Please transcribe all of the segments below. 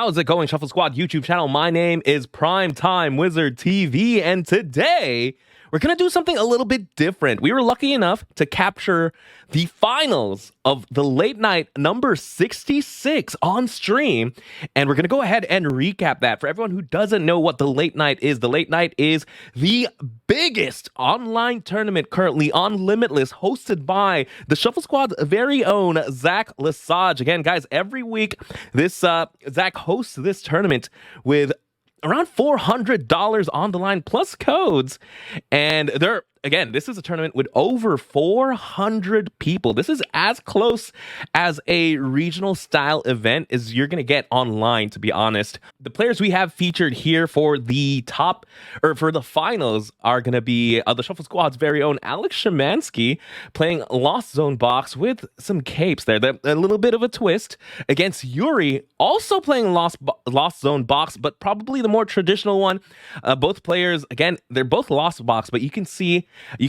How's it going, Shuffle Squad YouTube channel? My name is PrimetimeWizardTV, and today we're gonna do something a little bit different. We were lucky enough to capture the finals of the late night number 66 on stream, and we're gonna go ahead and recap that. For everyone who doesn't know what the late night is the biggest online tournament currently on Limitless, hosted by the Shuffle Squad's very own Zach Lesage. Again, guys, every week this Zach hosts this tournament with around $400 on the line plus codes, and this is a tournament with over 400 people. This is as close as a regional style event as you're gonna get online, to be honest. The players we have featured here for the finals are gonna be the Shuffle Squad's very own Alex Schemanske playing Lost Zone Box with some capes there. A little bit of a twist against Yurine, also playing Lost Zone Box, but probably the more traditional one. Both players, again, they're both Lost Box, but you can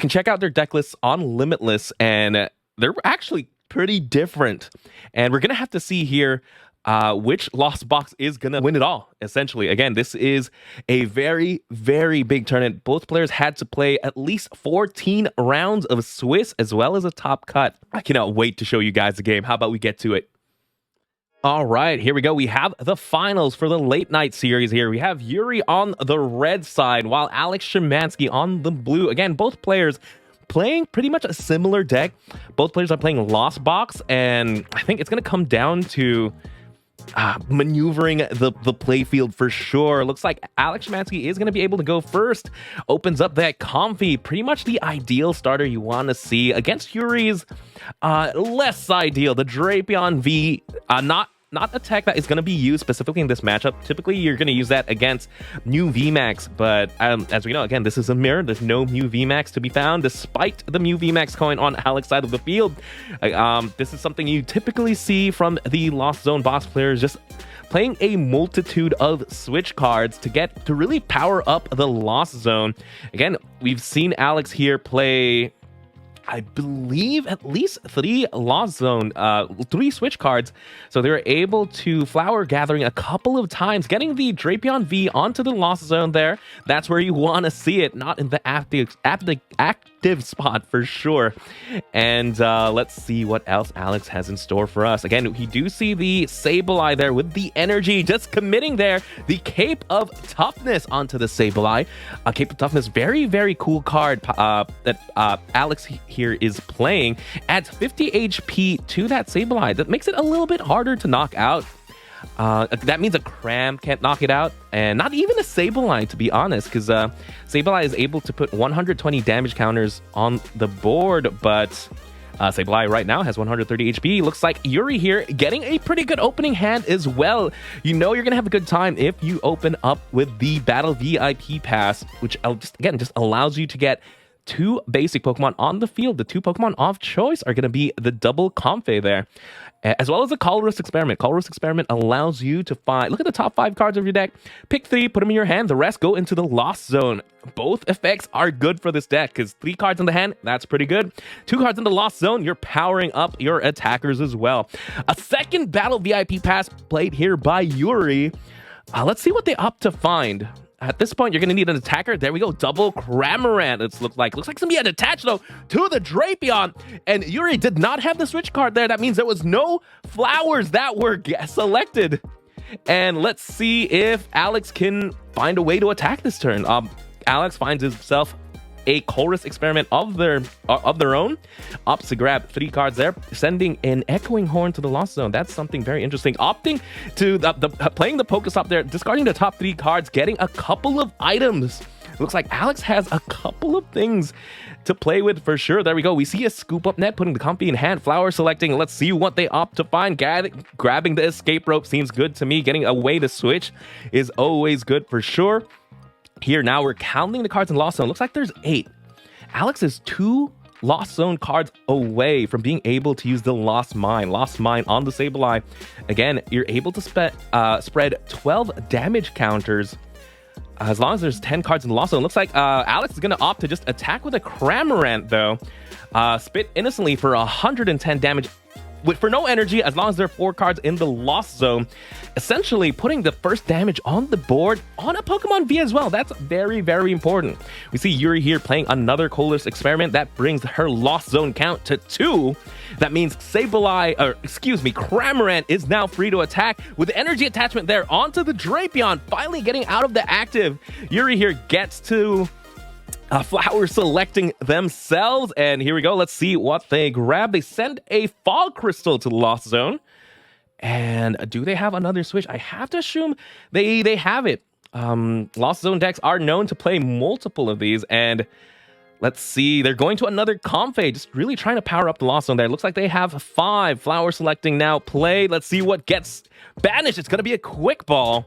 check out their deck lists on Limitless, and they're actually pretty different. And we're gonna have to see here which Lost Box is gonna win it all, essentially. Again, this is a very, very big tournament. Both players had to play at least 14 rounds of Swiss as well as a top cut. I cannot wait to show you guys the game. How about we get to it? All right, here we go. We have the finals for the late night series here. We have Yurine on the red side, while Alex Schemanske on the blue. Again, both players playing pretty much a similar deck. Both players are playing Lost Box, and I think it's going to come down to maneuvering the playfield for sure. Looks like Alex Schemanske is going to be able to go first. Opens up that Comfy, pretty much the ideal starter you want to see against Yuri's less ideal. The Drapion V, not a tech that is going to be used specifically in this matchup. Typically, you're going to use that against Mew VMAX, but as we know, again, this is a mirror. There's no Mew VMAX to be found, despite the Mew VMAX coin on Alex's side of the field. This is something you typically see from the Lost Zone Box players, just playing a multitude of switch cards to really power up the Lost Zone. Again, we've seen Alex here play, I believe, at least 3 Lost Zone, 3 switch cards. So they were able to Flower Gathering a couple of times, getting the Drapion V onto the Lost Zone there. That's where you want to see it, not in the active spot for sure. And let's see what else Alex has in store for us. Again, we do see the Sableye there with the energy, just committing there. The Cape of Toughness onto the Sableye. Cape of Toughness, very, very cool card that Alex here is playing. Adds 50 HP to that Sableye. That makes it a little bit harder to knock out. That means a Cram can't knock it out, and not even a Sableye, to be honest, because Sableye is able to put 120 damage counters on the board, but Sableye right now has 130 HP. Looks like Yurine here getting a pretty good opening hand as well. You know you're gonna have a good time if you open up with the Battle VIP Pass, which just allows you to get 2 basic Pokemon on the field. The 2 Pokemon of choice are going to be the double Comfey there, as well as a Colress Experiment. Colress Experiment allows you to look at the top 5 cards of your deck, pick 3, put them in your hand, the rest go into the Lost Zone. Both effects are good for this deck, because 3 cards in the hand, that's pretty good. 2 cards in the Lost Zone, you're powering up your attackers as well. A second Battle VIP Pass played here by Yurine. Let's see what they opt to find. At this point, you're going to need an attacker. There we go. Double Cramorant. Looks like somebody had attached, though, to the Drapion. And Yurine did not have the switch card there. That means there was no flowers that were selected. And let's see if Alex can find a way to attack this turn. Alex finds himself a Colress Experiment of their own. Opts to grab 3 cards there, sending an Echoing Horn to the Lost Zone. That's something very interesting. Opting to playing the Pokestop there, discarding the top 3 cards, getting a couple of items. Looks like Alex has a couple of things to play with for sure. There we go. We see a Scoop Up Net, putting the Comfy in hand, Flower selecting. Let's see what they opt to find. Grabbing the Escape Rope seems good to me. Getting a way to switch is always good for sure. Here now we're counting the cards in Lost Zone. Looks like there's 8. Alex is 2 Lost Zone cards away from being able to use the Lost Mine. Lost Mine on the Sableye. Again, you're able to spread 12 damage counters as long as there's 10 cards in the Lost Zone. Looks like Alex is going to opt to just attack with a Cramorant, though. Spit innocently for 110 damage for no energy, as long as there are 4 cards in the Lost Zone, essentially putting the first damage on the board on a Pokemon V as well. That's very, very important. We see Yuri here playing another Colorless Experiment. That brings her Lost Zone count to 2. That means Cramorant is now free to attack with the energy attachment there onto the Drapion, finally getting out of the active. Yuri here gets to flower selecting themselves, and here we go. Let's see what they grab. They send a Fog Crystal to the Lost Zone. And do they have another switch? I have to assume they have it. Lost Zone decks are known to play multiple of these, and let's see. They're going to another Comfey, just really trying to power up the Lost Zone there. Looks like they have 5 flower selecting now played. Let's see what gets banished. It's going to be a Quick Ball.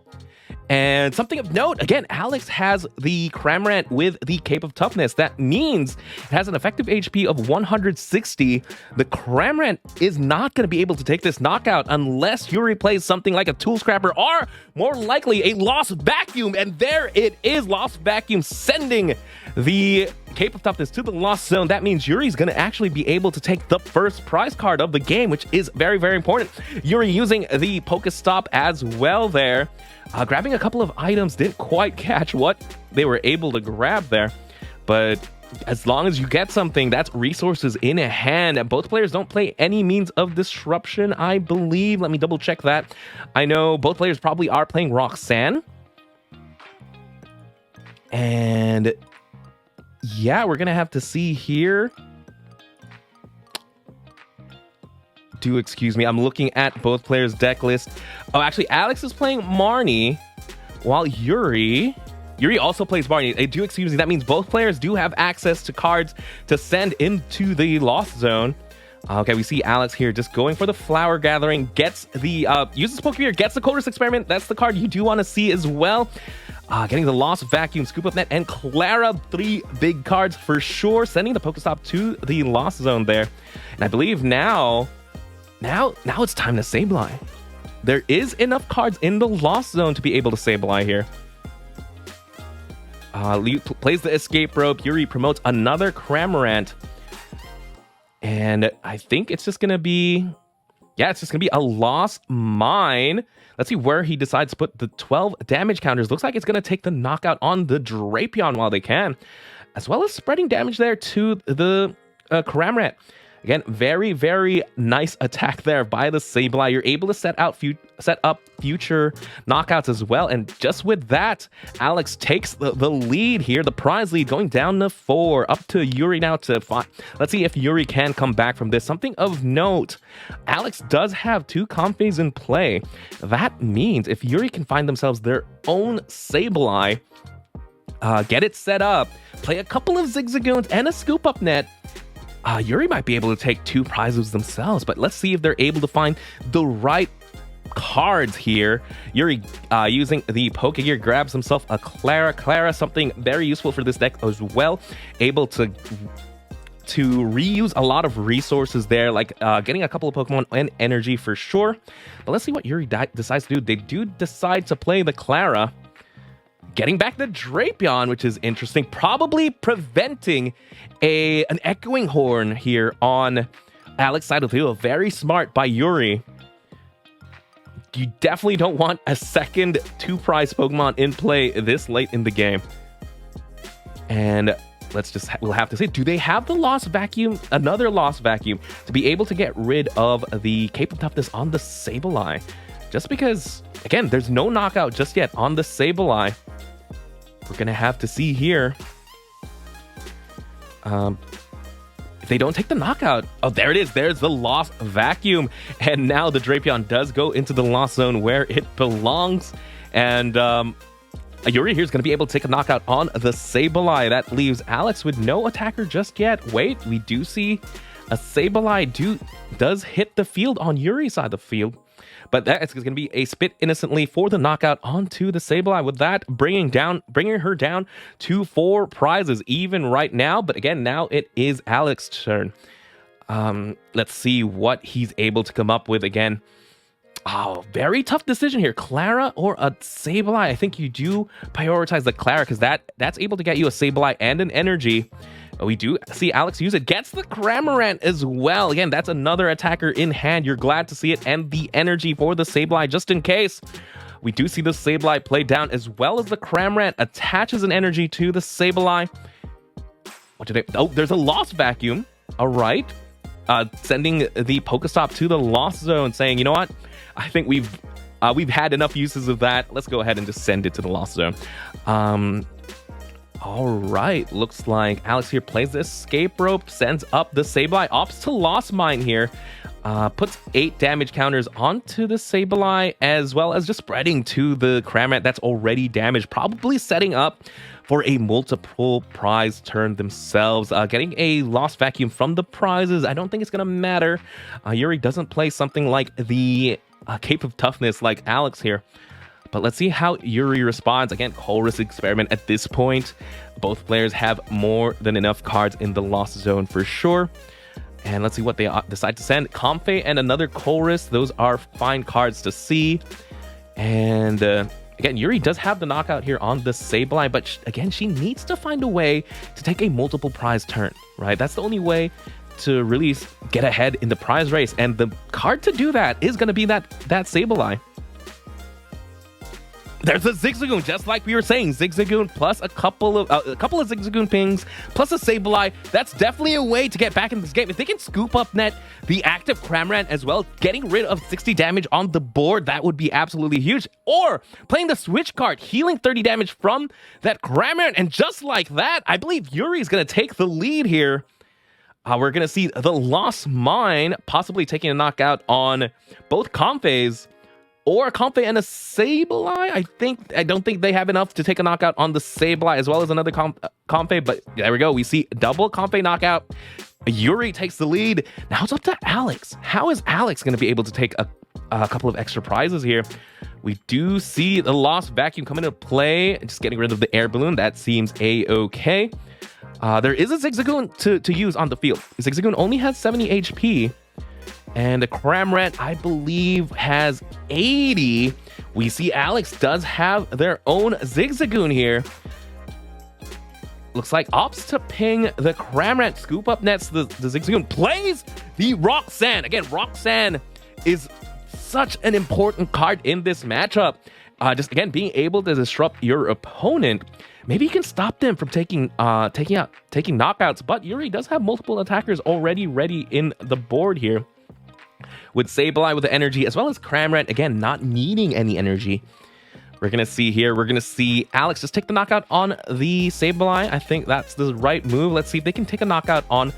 And something of note, again, Alex has the Cramorant with the Cape of Toughness. That means it has an effective HP of 160. The Cramorant is not going to be able to take this knockout unless Yuri plays something like a Tool Scrapper or, more likely, a Lost Vacuum. And there it is, Lost Vacuum sending the Cape of Toughness to the Lost Zone. That means Yuri's going to actually be able to take the first prize card of the game, which is very, very important. Yuri using the Pokestop as well there. Grabbing a couple of items, didn't quite catch what they were able to grab there. But as long as you get something, that's resources in a hand. And both players don't play any means of disruption, I believe. Let me double check that. I know both players probably are playing Roxanne. And yeah, we're going to have to see here. Do excuse me, I'm looking at both players' deck list. Oh, actually, Alex is playing Marnie, while Yuri also plays Marnie. Do excuse me, that means both players do have access to cards to send into the Lost Zone. Okay, we see Alex here just going for the Flower Gathering, gets the, uses Pokegear, gets the Colorless Experiment. That's the card you do want to see as well. Getting the Lost Vacuum, Scoop Up Net, and Clara, 3 big cards for sure, sending the Pokestop to the Lost Zone there. And I believe now it's time to Sableye. There is enough cards in the Lost Zone to be able to Sableye here. Plays the Escape Rope. Yuri promotes another Cramorant. And I think it's just going to be... yeah, it's just going to be a Lost Mine. Let's see where he decides to put the 12 damage counters. Looks like it's going to take the knockout on the Drapion while they can, as well as spreading damage there to the Cramorant. Again, very, very nice attack there by the Sableye. You're able to set up future knockouts as well. And just with that, Alex takes the lead here, the prize lead, going down to 4, up to Yuri now to 5. Let's see if Yuri can come back from this. Something of note, Alex does have 2 Comfeys in play. That means if Yuri can find themselves their own Sableye, get it set up, play a couple of Zigzagoons and a Scoop Up Net, Yuri might be able to take 2 prizes themselves, but let's see if they're able to find the right cards here. Yuri, using the Pokegear, grabs himself a Clara, something very useful for this deck as well. Able to reuse a lot of resources there, like getting a couple of Pokemon and energy for sure. But let's see what Yuri decides to do. They do decide to play the Clara, getting back the Drapion, which is interesting, probably preventing an Echoing Horn here on Alex's side of the field. Very smart by Yuri. You definitely don't want a second 2-prize Pokemon in play this late in the game. And we'll have to see, do they have the Lost Vacuum, another Lost Vacuum, to be able to get rid of the Cape of Toughness on the Sableye? Just because, again, there's no knockout just yet on the Sableye. We're going to have to see here. If they don't take the knockout. Oh, there it is. There's the Lost Vacuum. And now the Drapion does go into the Lost Zone where it belongs. And Yuri here is going to be able to take a knockout on the Sableye. That leaves Alex with no attacker just yet. Wait, we do see a Sableye does hit the field on Yuri's side of the field. But that is going to be a Spit Innocently for the knockout onto the Sableye. With that, bringing her down to 4 prizes even right now. But again, now it is Alex's turn. Let's see what he's able to come up with again. Oh, very tough decision here. Clara or a Sableye? I think you do prioritize the Clara because that's able to get you a Sableye and an energy. We do see Alex use it. Gets the Cramorant as well. Again, that's another attacker in hand. You're glad to see it. And the energy for the Sableye just in case. We do see the Sableye play down as well as the Cramorant attaches an energy to the Sableye. What did it? Oh, there's a Lost Vacuum. All right. Sending the Pokestop to the Lost Zone, saying, you know what? I think we've had enough uses of that. Let's go ahead and just send it to the Lost Zone. All right. Looks like Alex here plays the Escape Rope, sends up the Sableye, opts to Lost Mine here. Puts 8 damage counters onto the Sableye, as well as just spreading to the Cramorant that's already damaged, probably setting up for a multiple prize turn themselves. Getting a Lost Vacuum from the prizes, I don't think it's going to matter. Yuri doesn't play something like the Cape of Toughness like Alex here. But let's see how Yuri responds. Again, Colress Experiment at this point. Both players have more than enough cards in the Lost Zone for sure. And let's see what they decide to send. Comfey and another Colress. Those are fine cards to see. And again, Yuri does have the knockout here on the Sableye. But again, she needs to find a way to take a multiple prize turn, right? That's the only way to really get ahead in the prize race. And the card to do that is going to be that Sableye. There's a Zigzagoon, just like we were saying. Zigzagoon plus a couple of Zigzagoon pings plus a Sableye. That's definitely a way to get back in this game. If they can scoop up net the active Cramorant as well, getting rid of 60 damage on the board, that would be absolutely huge. Or playing the switch card, healing 30 damage from that Cramorant. And just like that, I believe Yuri is going to take the lead here. We're going to see the Lost Mine possibly taking a knockout on both Comfeys. Or a Comfey and a Sableye. I don't think they have enough to take a knockout on the Sableye as well as another Comfey. But there we go. We see double Comfey knockout. Yuri takes the lead. Now it's up to Alex. How is Alex going to be able to take a couple of extra prizes here? We do see the Lost Vacuum come into play. Just getting rid of the Air Balloon. That seems a-okay. There is a Zigzagoon to use on the field. Zigzagoon only has 70 HP. And the Cramorant, I believe, has 80. We see Alex does have their own Zigzagoon here. Looks like opts to ping the Cramorant. Scoop up nets the Zigzagoon. Plays the Roxanne. Again, Roxanne is such an important card in this matchup. Just, again, being able to disrupt your opponent. Maybe you can stop them from taking knockouts. But Yuri does have multiple attackers already ready in the board here. With Sableye with the energy, as well as Cramorant, again, not needing any energy. We're going to see Alex just take the knockout on the Sableye. I think that's the right move. Let's see if they can take a knockout on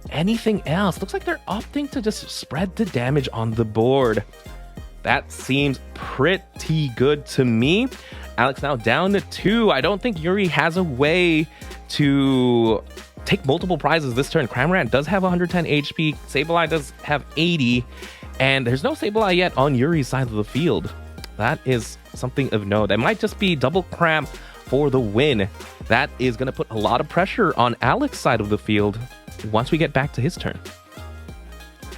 anything else. Looks like they're opting to just spread the damage on the board. That seems pretty good to me. Alex now down to 2. I don't think Yuri has a way to take multiple prizes this turn. Cramorant does have 110 HP. Sableye does have 80. And there's no Sableye yet on Yuri's side of the field. That is something of note. That might just be double Cram for the win. That is going to put a lot of pressure on Alex's side of the field once we get back to his turn.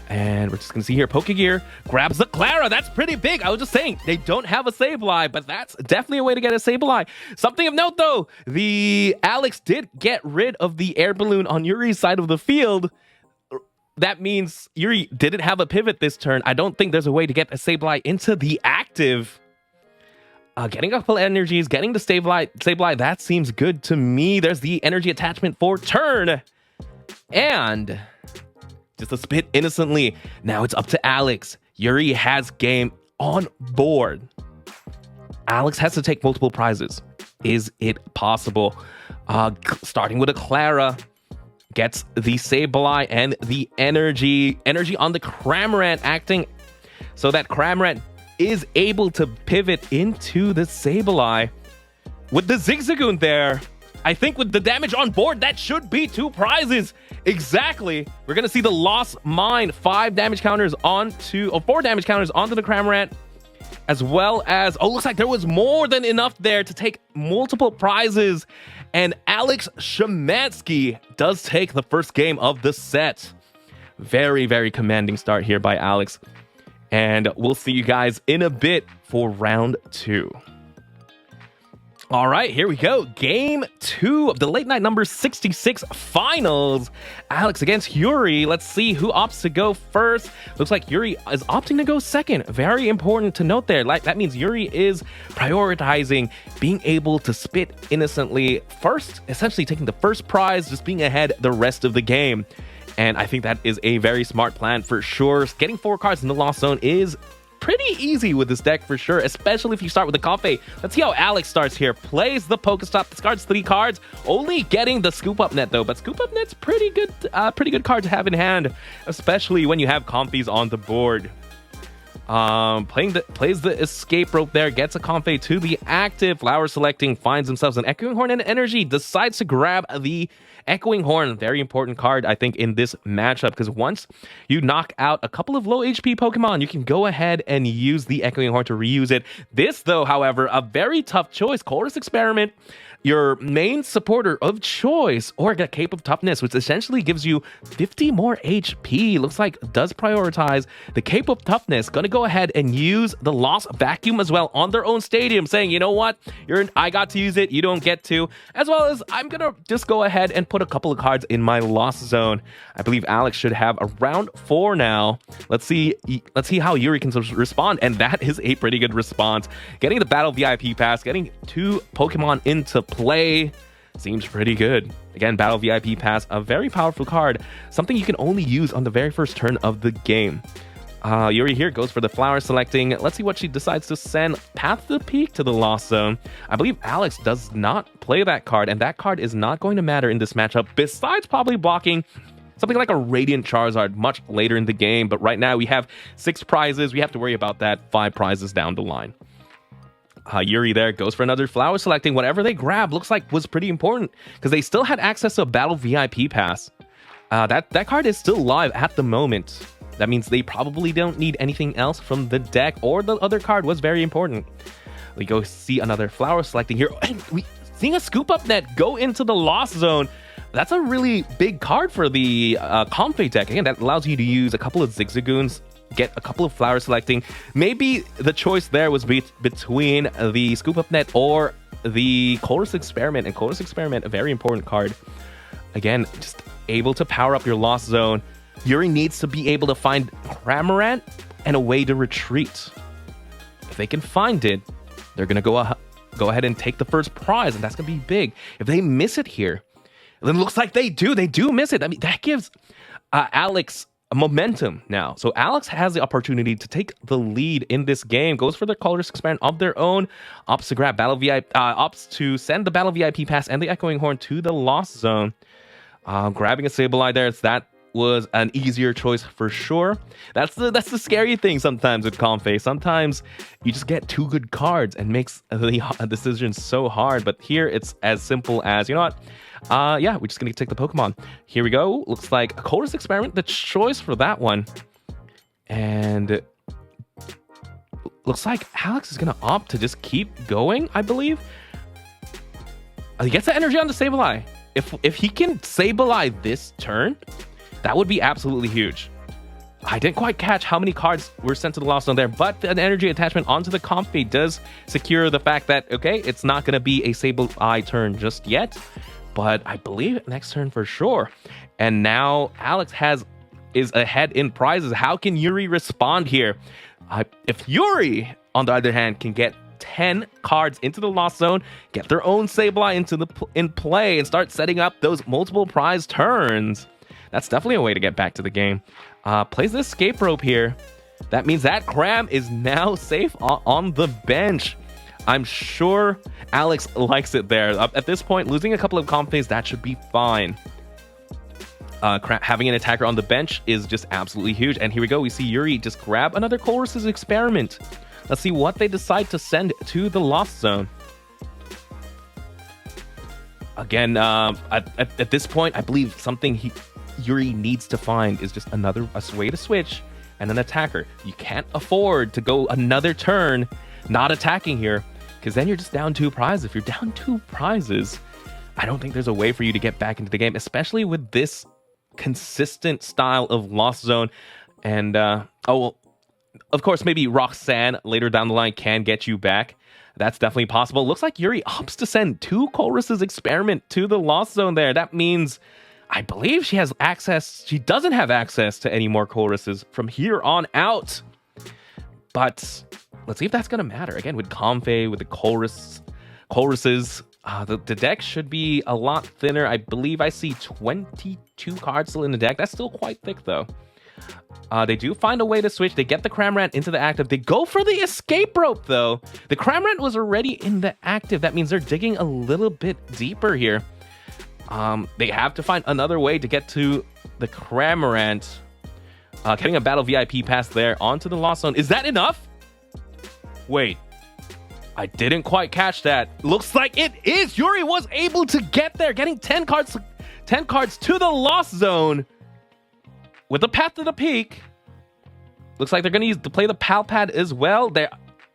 And we're just going to see here, Pokegear grabs the Clara. That's pretty big. I was just saying, they don't have a Sableye, but that's definitely a way to get a Sableye. Something of note, though, the Alex did get rid of the Air Balloon on Yuri's side of the field. That means Yuri didn't have a pivot this turn. I don't think there's a way to get a Sableye into the active. Getting a couple energies, getting the Sableye, that seems good to me. There's the energy attachment for turn. And just a spit innocently. Now it's up to Alex. Yuri has game on board. Alex has to take multiple prizes. Is it possible? Starting with a Clara. Gets the Sableye and the energy on the Cramorant, acting so that Cramorant is able to pivot into the Sableye. With the Zigzagoon there, I think with the damage on board, that should be 2 prizes. Exactly. We're going to see the Lost Mine, 4 damage counters onto the Cramorant, as well as, looks like there was more than enough there to take multiple prizes. And Alex Schemanske does take the first game of the set. Very, very commanding start here by Alex. And we'll see you guys in a bit for round 2. All right, here we go. Game 2 of the late night number 66 finals. Alex against Yuri. Let's see who opts to go first. Looks like Yuri is opting to go second. Very important to note there. That means Yuri is prioritizing being able to spit innocently first, essentially taking the first prize, just being ahead the rest of the game. And I think that is a very smart plan for sure. Getting 4 cards in the Lost Zone is pretty easy with this deck for sure, especially if you start with the Comfey. Let's see how Alex starts here. Plays the Pokestop, discards 3 cards, only getting the Scoop Up Net though, but Scoop Up Net's pretty good card to have in hand, especially when you have Comfeys on the board. Plays the Escape Rope there, gets a Comfey to the active, flower selecting, finds themselves an Echoing Horn and Energy, decides to grab the Echoing Horn. Very important card, I think, in this matchup, because once you knock out a couple of low HP Pokemon, you can go ahead and use the Echoing Horn to reuse it. This, though, however, a very tough choice. Colress Experiment, your main supporter of choice, or get Cape of Toughness, which essentially gives you 50 more HP. Looks like does prioritize the Cape of Toughness. Gonna go ahead and use the Lost Vacuum as well on their own stadium, saying, you know what, I got to use it, you don't get to, as well as I'm gonna just go ahead and put a couple of cards in my Lost Zone. I believe Alex should have around 4 now. Let's see how Yuri can respond, and that is a pretty good response. Getting the Battle VIP Pass, getting 2 Pokemon into play seems pretty good. Again, Battle VIP Pass, a very powerful card, something you can only use on the very first turn of the game. Yuri here goes for the flower selecting. Let's see what she decides to send. Path to the Peak to the Lost Zone. I believe Alex does not play that card, and that card is not going to matter in this matchup, besides probably blocking something like a Radiant Charizard much later in the game. But right now we have 6 prizes. We have to worry about that 5 prizes down the line. Yuri there goes for another flower selecting. Whatever they grab looks like was pretty important, because they still had access to a Battle VIP Pass. That card is still live at the moment. That means they probably don't need anything else from the deck, or the other card was very important. We go see another flower selecting here. We seeing a Scoop Up Net go into the Lost Zone. That's a really big card for the Comfey deck. Again, that allows you to use a couple of Zigzagoons, get a couple of flower selecting. Maybe the choice there was between the Scoop Up Net or the Colress Experiment, and Colress Experiment, a very important card. Again, just able to power up your Lost Zone. Yuri needs to be able to find Cramorant and a way to retreat. If they can find it, they're going to go ahead and take the first prize, and that's going to be big. If they miss it here, then it looks like they do miss it. I mean, that gives Alex momentum now. So Alex has the opportunity to take the lead in this game. Goes for the Colress Experiment of their own. Opts to grab Battle VIP. Opts to send the Battle VIP Pass and the Echoing Horn to the Lost Zone. Grabbing a Sableye there. That was an easier choice for sure. That's the scary thing sometimes with Comfey. Sometimes you just get 2 good cards and makes the decision so hard. But here it's as simple as, you know what? Yeah, we're just gonna take the Pokemon. Here we go. Looks like a Colress Experiment, the choice for that one. And looks like Alex is gonna opt to just keep going, I believe. He gets the energy on the Sableye. If he can Sableye this turn, that would be absolutely huge. I didn't quite catch how many cards were sent to the Lost Zone there, but an energy attachment onto the Comfey does secure the fact that, okay, it's not going to be a Sableye turn just yet, but I believe next turn for sure. And now Alex is ahead in prizes. How can Yuri respond here? If Yuri, on the other hand, can get 10 cards into the Lost Zone, get their own Sableye in play, and start setting up those multiple prize turns, that's definitely a way to get back to the game. Plays the Escape Rope here. That means that Cram is now safe on the bench. I'm sure Alex likes it there. At this point, losing a couple of Comfeys, that should be fine. Having an attacker on the bench is just absolutely huge. And here we go. We see Yuri just grab another Colress's Experiment. Let's see what they decide to send to the Lost Zone. Again, at this point, I believe something Yuri needs to find is just a way to switch and an attacker. You can't afford to go another turn not attacking here, because then you're just down 2 prizes. If you're down 2 prizes, I don't think there's a way for you to get back into the game, especially with this consistent style of Lost Zone. And Of course, maybe Roxanne later down the line can get you back. That's definitely possible. Looks like Yuri opts to send 2 Chorus's Experiment to the Lost Zone there. That means, I believe she has access. She doesn't have access to any more Choruses from here on out. But let's see if that's going to matter. Again, with Comfey, with the Choruses, the deck should be a lot thinner. I believe I see 22 cards still in the deck. That's still quite thick, though. They do find a way to switch. They get the Cramorant into the active. They go for the Escape Rope, though. The Cramorant was already in the active. That means they're digging a little bit deeper here. They have to find another way to get to the Cramorant. Getting a Battle VIP pass there onto the Lost Zone. Is that enough? Wait. I didn't quite catch that. Looks like it is. Yuri was able to get there, getting 10 cards to the Lost Zone. With the Path to the Peak, looks like they're going to play the Pal Pad as well.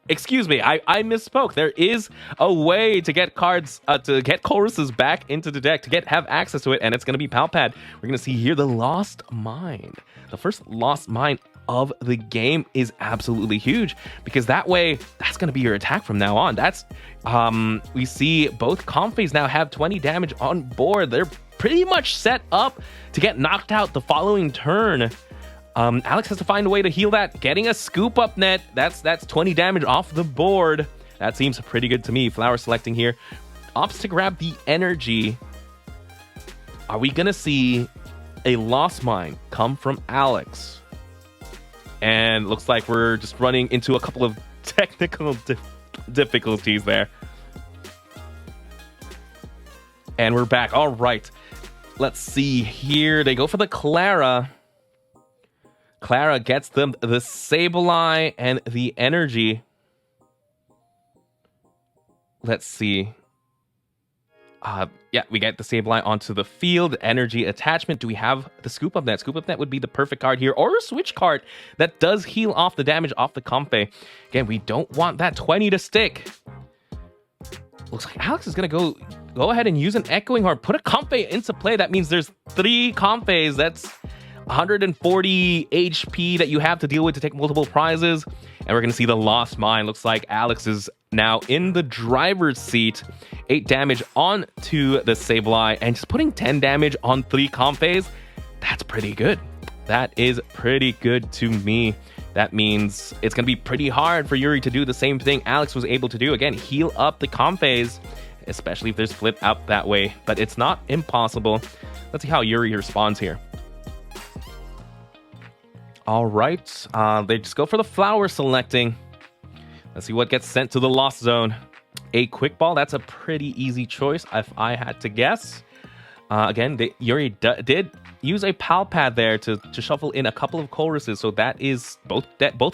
Excuse me, I misspoke. There is a way to get cards, to get Choruses back into the deck, to have access to it, and it's going to be Pal Pad. We're going to see here the Lost Mine. The first Lost Mine of the game is absolutely huge, because that way, that's going to be your attack from now on. That's, we see both Comfeys now have 20 damage on board. They're pretty much set up to get knocked out the following turn. Alex has to find a way to heal that. Getting a Scoop Up Net. That's 20 damage off the board. That seems pretty good to me. Flower selecting here. Opts to grab the energy. Are we going to see a Lost Mine come from Alex? And looks like we're just running into a couple of technical difficulties there. And we're back. All right. Let's see here. They go for the Clara. Clara gets them the Sableye and the energy. Let's see. Yeah, we get the Sableye onto the field. Energy attachment. Do we have the Scoop Up Net? Scoop Up Net would be the perfect card here. Or a switch card that does heal off the damage off the Comfey. Again, we don't want that 20 to stick. Looks like Alex is going to go ahead and use an Echoing Heart. Put a Comfey into play. That means there's 3 Comfeys. That's 140 HP that you have to deal with to take multiple prizes. And we're going to see the Lost Mine. Looks like Alex is now in the driver's seat. 8 damage onto the Sableye. And just putting 10 damage on 3 Comfeys, that's pretty good. That is pretty good to me. That means it's going to be pretty hard for Yuri to do the same thing Alex was able to do. Again, heal up the Comfeys, especially if they're split out that way. But it's not impossible. Let's see how Yuri responds here. All right. They just go for the Flower selecting. Let's see what gets sent to the Lost Zone. A Quick Ball. That's a pretty easy choice if I had to guess. Again, Yuri did use a Pal Pad there to shuffle in a couple of Choruses. So that is both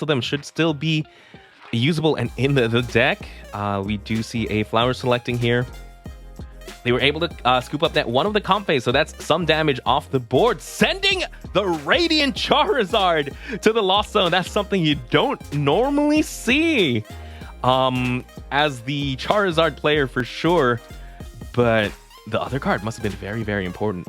of them should still be usable and in the deck. We do see a Flower selecting here. They were able to scoop up that one of the Comfeys, so that's some damage off the board. Sending the Radiant Charizard to the Lost Zone. That's something you don't normally see as the Charizard player for sure. But the other card must have been very, very important.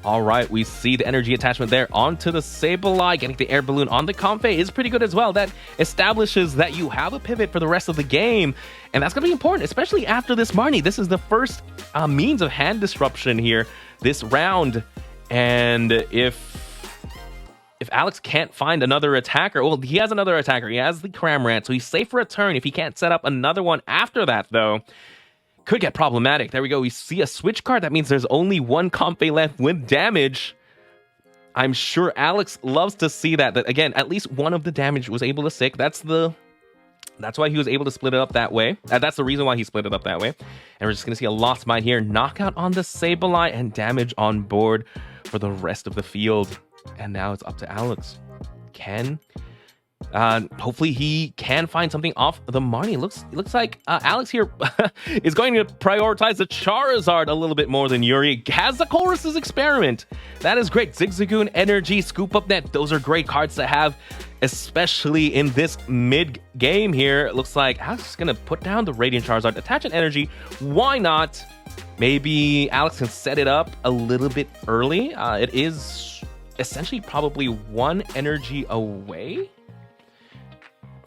All right, we see the energy attachment there onto the Sableye. Getting the air balloon on the Comfey is pretty good as well. That establishes that you have a pivot for the rest of the game. And that's going to be important, especially after this Marnie. This is the first means of hand disruption here this round. And if Alex can't find another attacker, well, he has another attacker. He has the Cramorant, so he's safe for a turn. If he can't set up another one after that, though, could get problematic. There we go. We see a switch card. That means there's only one Comfey left with damage. I'm sure Alex loves to see that. That again, at least one of the damage was able to stick. That's why he was able to split it up that way. That's the reason why he split it up that way. And we're just going to see a Lost Mine here. Knockout on the Sableye and damage on board for the rest of the field. And now it's up to Alex. Hopefully he can find something off the Marnie. Looks like Alex here is going to prioritize the Charizard a little bit more than Yuri. Has the Chorus's Experiment. That is great. Zigzagoon, Energy, Scoop Up Net. Those are great cards to have, especially in this mid-game here. It looks like Alex is going to put down the Radiant Charizard, attach an Energy. Why not? Maybe Alex can set it up a little bit early. It is essentially probably one energy away.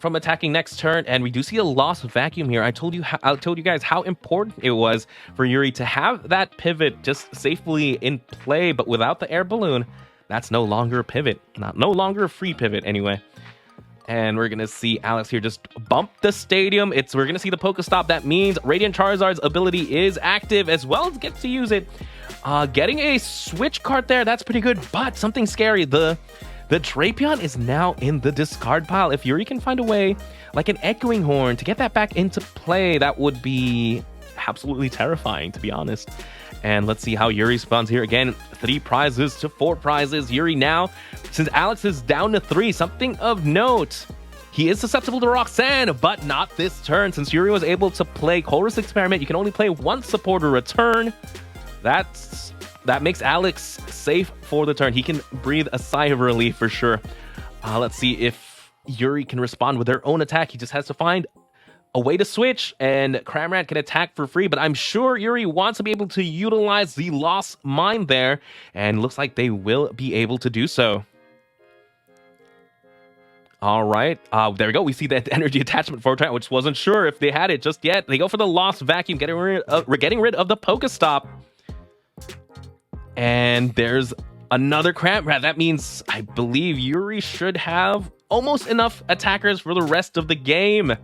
from attacking next turn, and we do see a lost vacuum here. I told you guys how important it was for Yuri to have that pivot just safely in play, but without the air balloon, that's no longer a pivot. No longer a free pivot anyway. And we're gonna see Alex here just bump the stadium. We're gonna see the Pokestop. That means Radiant Charizard's ability is active, as well as get to use it. Getting a switch card there, that's pretty good, but something scary. The Drapion is now in the discard pile. If Yuri can find a way, like an Echoing Horn, to get that back into play, that would be absolutely terrifying, to be honest. And let's see how Yuri responds here. Again, 3 prizes to 4 prizes. Yuri now, since Alex is down to 3, something of note. He is susceptible to Roxanne, but not this turn. Since Yuri was able to play Colress Experiment, you can only play 1 supporter a turn. That makes Alex safe for the turn. He can breathe a sigh of relief for sure. Let's see if Yuri can respond with their own attack. He just has to find a way to switch, and Cramrat can attack for free, but I'm sure Yuri wants to be able to utilize the Lost Mine there, and looks like they will be able to do so. All right, there we go. We see that energy attachment for Trent, which wasn't sure if they had it just yet. They go for the Lost Vacuum, getting rid of the Pokestop. And there's another Cramrat. That means I believe Yuri should have almost enough attackers for the rest of the game.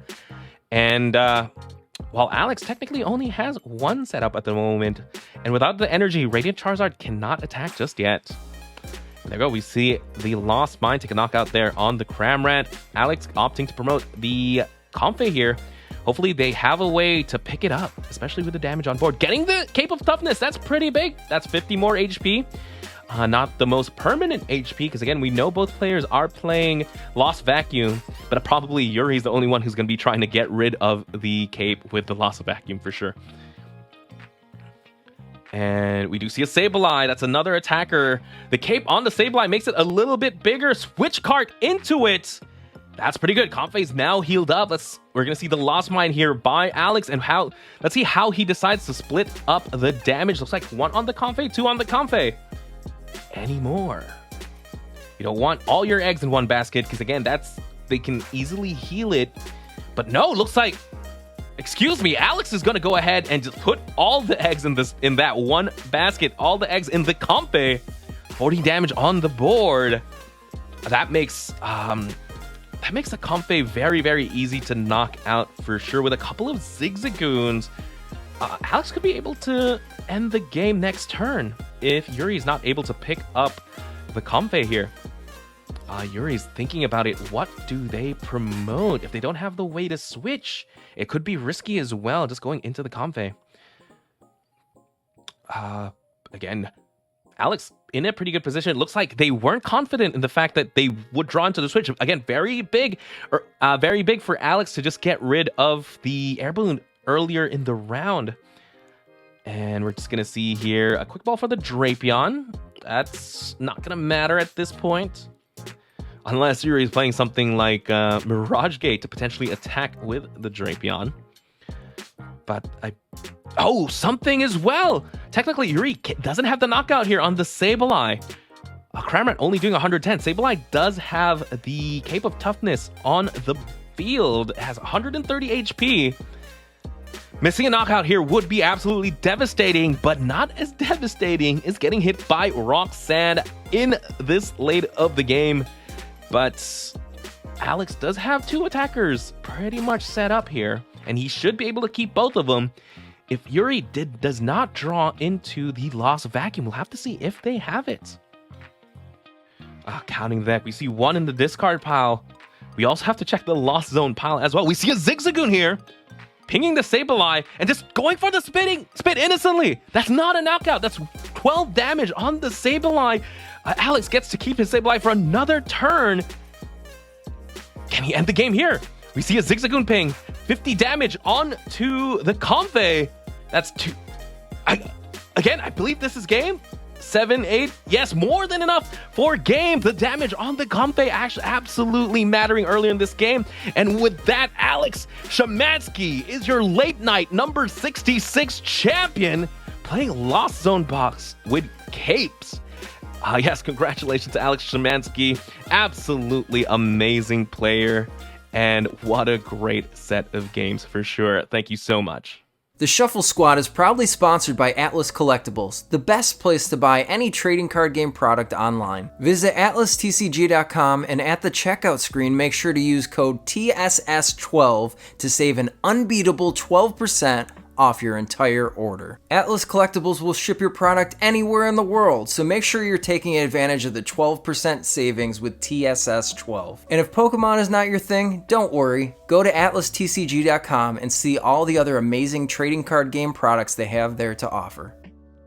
And while Alex technically only has 1 setup at the moment, and without the energy, Radiant Charizard cannot attack just yet. There we go. We see the Lost Mine take a knockout there on the Cramrat. Alex opting to promote the Comfey here. Hopefully they have a way to pick it up, especially with the damage on board. Getting the Cape of Toughness, that's pretty big. That's 50 more HP. Not the most permanent HP, because again, we know both players are playing Lost Vacuum, but probably Yuri's the only one who's going to be trying to get rid of the Cape with the Lost Vacuum for sure. And we do see a Sableye. That's another attacker. The Cape on the Sableye makes it a little bit bigger. Switch card into it. That's pretty good. Comfey's now healed up. We're going to see the Lost Mine here by Alex, and let's see how he decides to split up the damage. Looks like 1 on the Comfey, 2 on the Comfey. Anymore. You don't want all your eggs in one basket, because again, they can easily heal it. But no, looks like, excuse me, Alex is going to go ahead and just put all the eggs in that one basket, all the eggs in the Comfey. 40 damage on the board. That makes the Comfey very, very easy to knock out for sure. With a couple of Zigzagoons, Alex could be able to end the game next turn if Yuri is not able to pick up the Comfey here. Yuri's thinking about it. What do they promote? If they don't have the way to switch, it could be risky as well, just going into the Comfey. Again, Alex in a pretty good position. It looks like they weren't confident in the fact that they would draw into the switch. Again, very big for Alex to just get rid of the air balloon earlier in the round. And we're just going to see here a quick ball for the Drapion. That's not going to matter at this point, unless Yuri is playing something like Mirage Gate to potentially attack with the Drapion. But something as well. Technically, Yuri doesn't have the knockout here on the Sableye. Cramrat only doing 110. Sableye does have the Cape of Toughness on the field. It has 130 HP. Missing a knockout here would be absolutely devastating, but not as devastating as getting hit by Roxanne in this late of the game. But Alex does have 2 attackers pretty much set up here, and he should be able to keep both of them. If Yuri does not draw into the Lost Vacuum, we'll have to see if they have it. Counting that, we see 1 in the discard pile. We also have to check the Lost Zone pile as well. We see a Zigzagoon here, pinging the Sableye, and just going for the spit innocently. That's not a knockout. That's 12 damage on the Sableye. Alex gets to keep his Sableye for another turn. Can he end the game here? We see a Zigzagoon ping, 50 damage onto the Comfey. That's 2. Again, I believe this is game 7, 8. Yes, more than enough for game. The damage on the Comfey actually absolutely mattering earlier in this game. And with that, Alex Schemanske is your late night number 66 champion, playing Lost Zone box with capes. Yes, congratulations to Alex Schemanske. Absolutely amazing player. And what a great set of games for sure. Thank you so much. The Shuffle Squad is proudly sponsored by Atlas Collectibles, the best place to buy any trading card game product online. Visit atlastcg.com and at the checkout screen, make sure to use code TSS12 to save an unbeatable 12% off your entire order. Atlas Collectibles will ship your product anywhere in the world, so make sure you're taking advantage of the 12% savings with TSS12. And if Pokemon is not your thing, don't worry. Go to atlastcg.com and see all the other amazing trading card game products they have there to offer.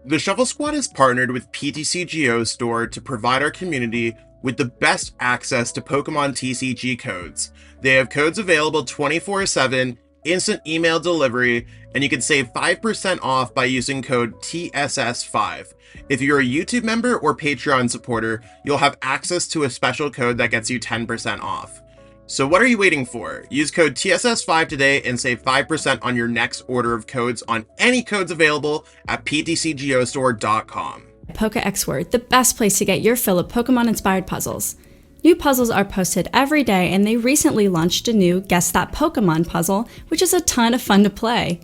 The Shuffle Squad is partnered with PTCGO Store to provide our community with the best access to Pokemon TCG codes. They have codes available 24/7, instant email delivery, and you can save 5% off by using code TSS5. If you're a YouTube member or Patreon supporter, you'll have access to a special code that gets you 10% off. So what are you waiting for? Use code TSS5 today and save 5% on your next order of codes on any codes available at ptcgostore.com. Pokéx Word, the best place to get your fill of Pokemon-inspired puzzles. New puzzles are posted every day, and they recently launched a new Guess That Pokemon puzzle, which is a ton of fun to play.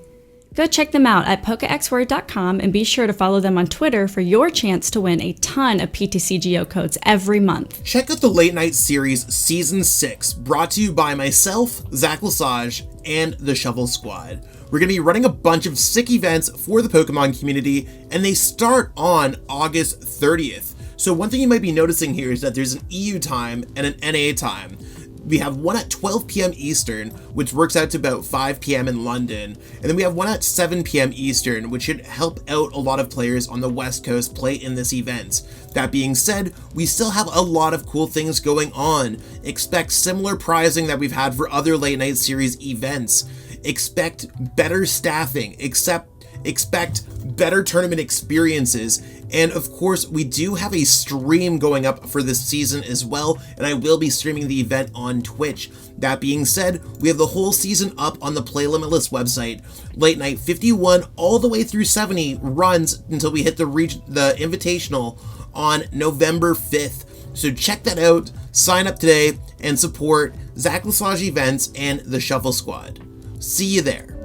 Go check them out at PokéXWord.com and be sure to follow them on Twitter for your chance to win a ton of PTCGO codes every month. Check out the Late Night Series Season 6, brought to you by myself, Zach Lesage, and the Shuffle Squad. We're going to be running a bunch of sick events for the Pokemon community, and they start on August 30th. So one thing you might be noticing here is that there's an EU time and an NA time. We have one at 12 p.m. Eastern, which works out to about 5 p.m. in London. And then we have one at 7 p.m. Eastern, which should help out a lot of players on the West Coast play in this event. That being said, we still have a lot of cool things going on. Expect similar prizing that we've had for other Late Night Series events. Expect better staffing, expect better tournament experiences, and of course we do have a stream going up for this season as well, and I will be streaming the event on Twitch. That being said, we have the whole season up on the Play Limitless website. Late Night 51 all the way through 70 runs until we hit the Invitational on November 5th. So check that out, sign up today, and support Zach Lesage Events and the Shuffle Squad. See you there.